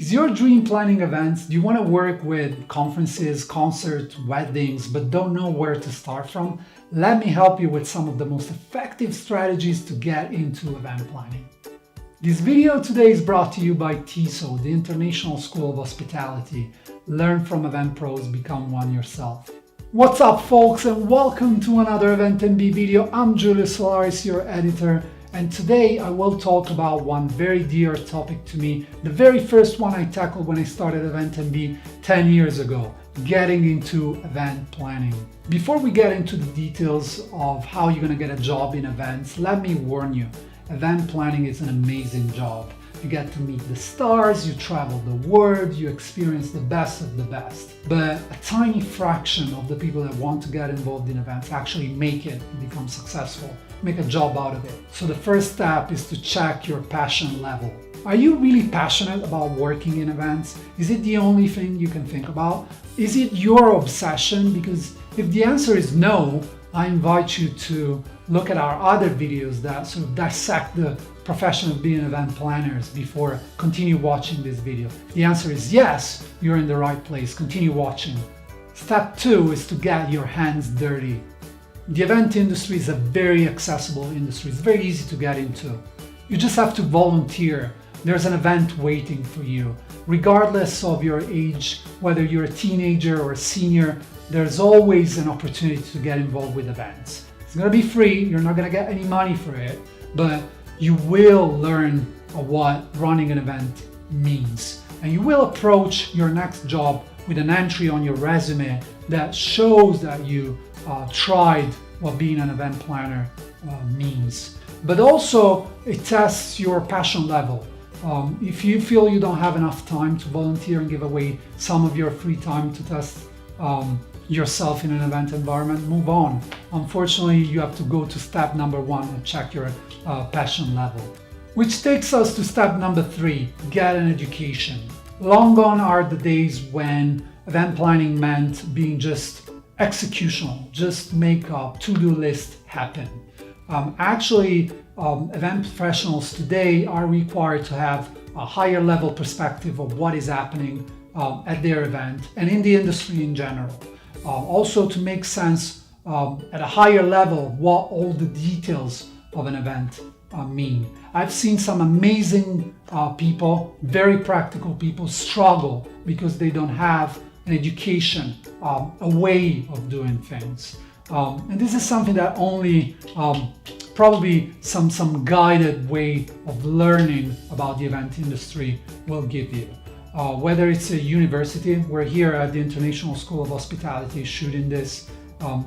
Is your dream planning events? Do you want to work with conferences, concerts, weddings, but don't know where to start from? Let me help you with some of the most effective strategies to get into event planning. This video today is brought to you by TISO, the International School of Hospitality. Learn from EventPros, become one yourself. What's up, folks, and welcome to another EventMB video. I'm Giulio Solaris, your editor. And today I will talk about one very dear topic to me, the very first one I tackled when I started EventMB 10 years ago, getting into event planning. Before we get into the details of how you're going to get a job in events, let me warn you, event planning is an amazing job. You get to meet the stars, you travel the world, you experience the best of the best. But a tiny fraction of the people that want to get involved in events actually make it and become successful, make a job out of it. So the first step is to check your passion level. Are you really passionate about working in events? Is it the only thing you can think about? Is it your obsession? Because if the answer is no, I invite you to look at our other videos that sort of dissect the profession of being event planners before continue watching this video. If the answer is yes, you're in the right place. Continue watching. Step 2 is to get your hands dirty. The event industry is a very accessible industry. It's very easy to get into. You just have to volunteer. There's an event waiting for you. Regardless of your age, whether you're a teenager or a senior, there's always an opportunity to get involved with events. It's gonna be free, you're not gonna get any money for it, but you will learn what running an event means. And you will approach your next job with an entry on your resume that shows that you tried what being an event planner means. But also, it tests your passion level. If you feel you don't have enough time to volunteer and give away some of your free time to test yourself in an event environment, move on. Unfortunately, you have to go to step number 1 and check your passion level. Which takes us to step number 3, get an education. Long gone are the days when event planning meant being just executional, just make a to-do list happen. Actually, event professionals today are required to have a higher level perspective of what is happening at their event and in the industry in general. Also to make sense at a higher level what all the details of an event mean. I've seen some amazing people, very practical people, struggle because they don't have an education, a way of doing things. And this is something that only probably some guided way of learning about the event industry will give you. Whether it's a university, we're here at the International School of Hospitality shooting this.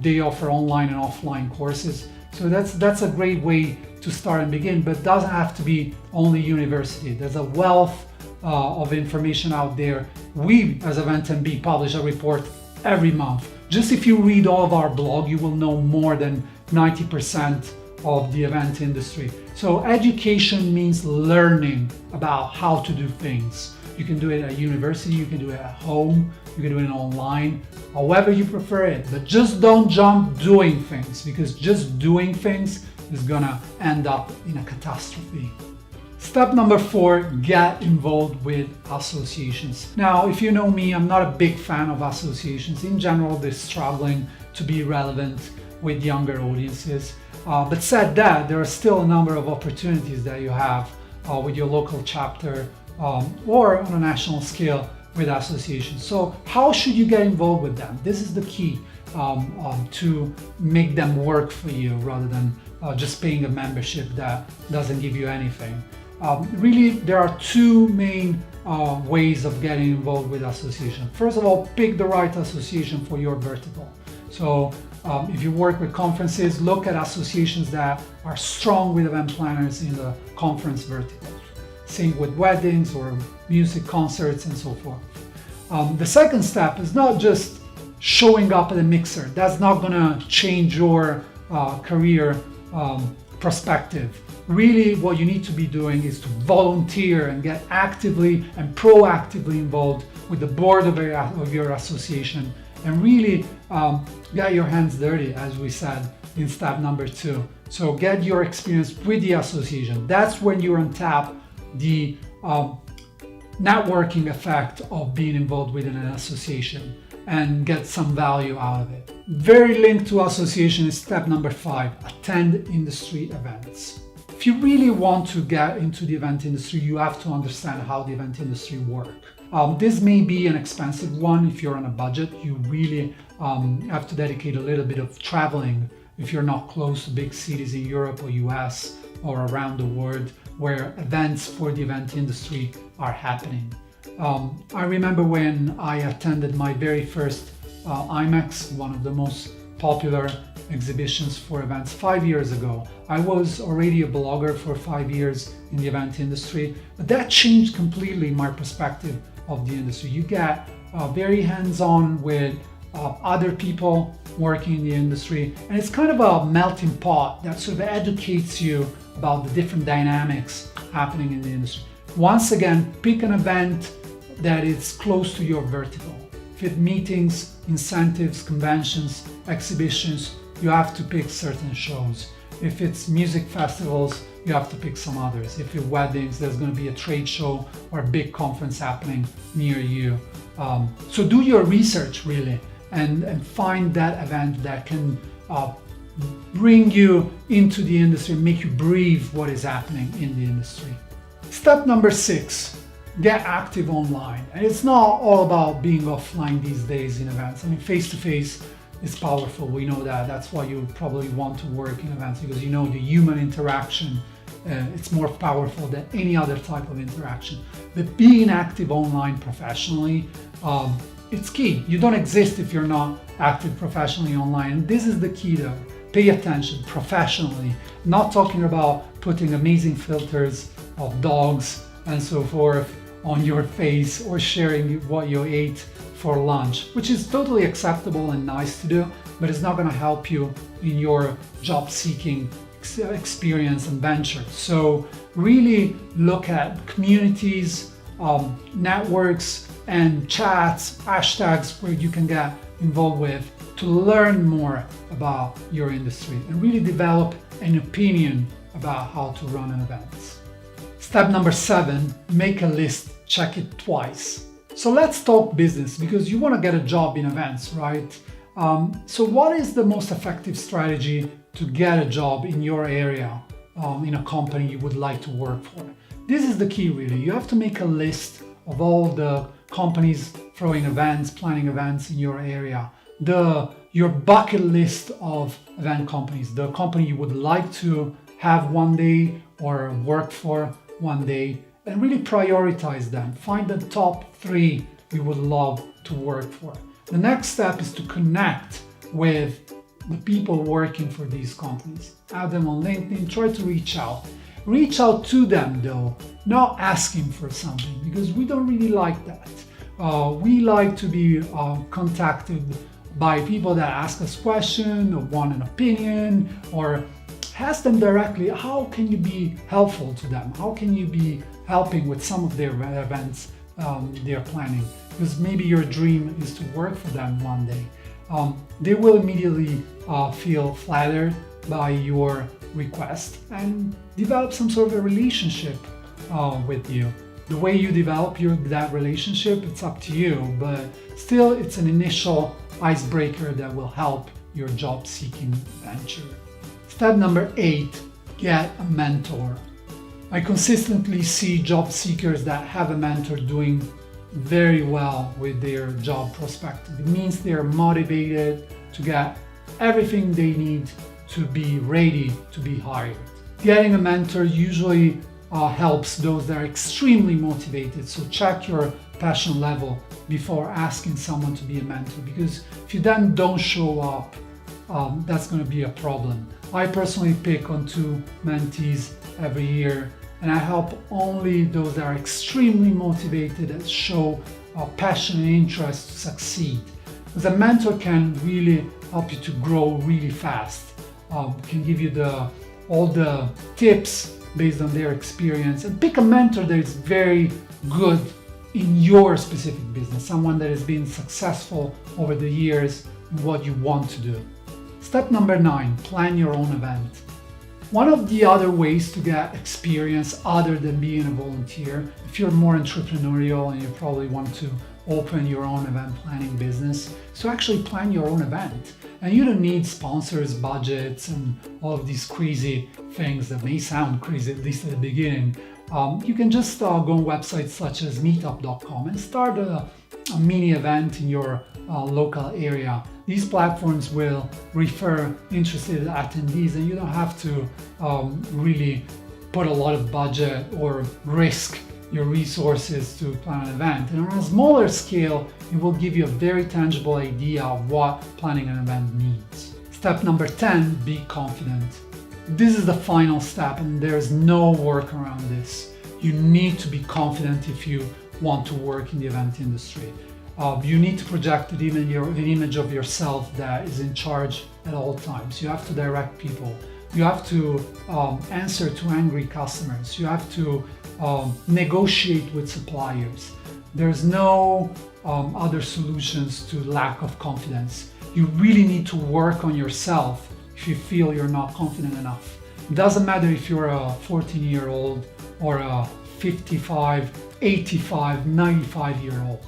They offer online and offline courses. So that's a great way to start and begin, but it doesn't have to be only university. There's a wealth of information out there. We, as EventMB, publish a report every month. Just if you read all of our blog, you will know more than 90% of the event industry. So education means learning about how to do things. You can do it at university, you can do it at home, you can do it online, however you prefer it. But just don't jump doing things, because just doing things is gonna end up in a catastrophe. Step number 4, get involved with associations. Now, if you know me, I'm not a big fan of associations. In general, they're struggling to be relevant with younger audiences. But said that, there are still a number of opportunities that you have with your local chapter or on a national scale with associations. So how should you get involved with them? This is the key to make them work for you rather than just paying a membership that doesn't give you anything. Really, there are 2 main ways of getting involved with association. First of all, pick the right association for your vertical. So if you work with conferences, look at associations that are strong with event planners in the conference vertical. Same with weddings or music concerts and so forth. The second step is not just showing up at a mixer. That's not gonna change your career perspective. Really, what you need to be doing is to volunteer and get actively and proactively involved with the board of your association and really get your hands dirty, as we said in step number 2. So get your experience with the association. That's when you untap the networking effect of being involved within an association and get some value out of it. Very linked to association is step number 5, attend industry events. If you really want to get into the event industry, you have to understand how the event industry works. This may be an expensive one if you're on a budget. You really have to dedicate a little bit of traveling if you're not close to big cities in Europe or US or around the world where events for the event industry are happening. I remember when I attended my very first IMEX, one of the most popular exhibitions for events 5 years ago. I was already a blogger for 5 years in the event industry, but that changed completely my perspective of the industry. You get very hands-on with other people working in the industry, and it's kind of a melting pot that sort of educates you about the different dynamics happening in the industry. Once again, pick an event that is close to your vertical. If it's meetings, incentives, conventions, exhibitions, you have to pick certain shows. If it's music festivals, you have to pick some others. If it's weddings, there's going to be a trade show or a big conference happening near you. So do your research really and find that event that can bring you into the industry, make you breathe what is happening in the industry. Step number 6, get active online. And it's not all about being offline these days in events. I mean, face-to-face is powerful. We know that. That's why you probably want to work in events, because you know the human interaction, it's more powerful than any other type of interaction. But being active online professionally, it's key. You don't exist if you're not active professionally online. And this is the key though. Pay attention professionally. Not talking about putting amazing filters of dogs and so forth on your face or sharing what you ate for lunch, which is totally acceptable and nice to do, but it's not going to help you in your job seeking experience and venture. So really look at communities, networks and chats, hashtags where you can get involved with to learn more about your industry and really develop an opinion about how to run an event. Step number 7, make a list, check it twice. So let's talk business, because you want to get a job in events, right? So what is the most effective strategy to get a job in your area, in a company you would like to work for? This is the key really. You have to make a list of all the companies throwing events, planning events in your area. Your bucket list of event companies, the company you would like to have one day or work for one day, and really prioritize them. Find the top 3 you would love to work for. The next step is to connect with the people working for these companies. Add them on LinkedIn, try to reach out. Reach out to them though, not asking for something, because we don't really like that. We like to be contacted by people that ask us questions or want an opinion, or ask them directly, how can you be helpful to them? How can you be helping with some of their events they're planning? Because maybe your dream is to work for them one day. They will immediately feel flattered by your request and develop some sort of a relationship with you. The way you develop that relationship, it's up to you, but still it's an initial icebreaker that will help your job seeking venture. Step number 8, get a mentor. I consistently see job seekers that have a mentor doing very well with their job prospective. It means they're motivated to get everything they need to be ready to be hired. Getting a mentor usually helps those that are extremely motivated. So check your passion level before asking someone to be a mentor, because if you then don't show up, that's going to be a problem. I personally pick on 2 mentees every year, and I help only those that are extremely motivated and show passion and interest to succeed. Because a mentor can really help you to grow really fast, can give you all the tips based on their experience, and pick a mentor that is very good in your specific business, someone that has been successful over the years in what you want to do. Step number 9, plan your own event. One of the other ways to get experience other than being a volunteer, if you're more entrepreneurial and you probably want to open your own event planning business, is to actually plan your own event. And you don't need sponsors, budgets, and all of these crazy things that may sound crazy, at least at the beginning. You can just go on websites such as meetup.com and start a mini event in your local area. These platforms will refer interested attendees, and you don't have to really put a lot of budget or risk your resources to plan an event. And on a smaller scale, it will give you a very tangible idea of what planning an event means. Step number 10, be confident. This is the final step, and there's no work around this. You need to be confident if you want to work in the event industry. You need to project an image of yourself that is in charge at all times. You have to direct people. You have to answer to angry customers. You have to negotiate with suppliers. There's no other solutions to lack of confidence. You really need to work on yourself if you feel you're not confident enough. It doesn't matter if you're a 14-year-old or a 55, 85, 95-year-old.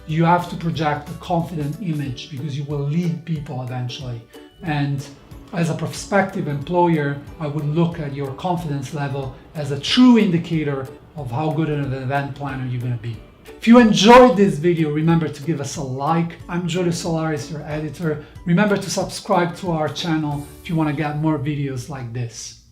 You have to project a confident image because you will lead people eventually. And as a prospective employer, I would look at your confidence level as a true indicator of how good an event planner you're going to be. If you enjoyed this video, remember to give us a like. I'm Giulio Solaris, your editor. Remember to subscribe to our channel if you want to get more videos like this.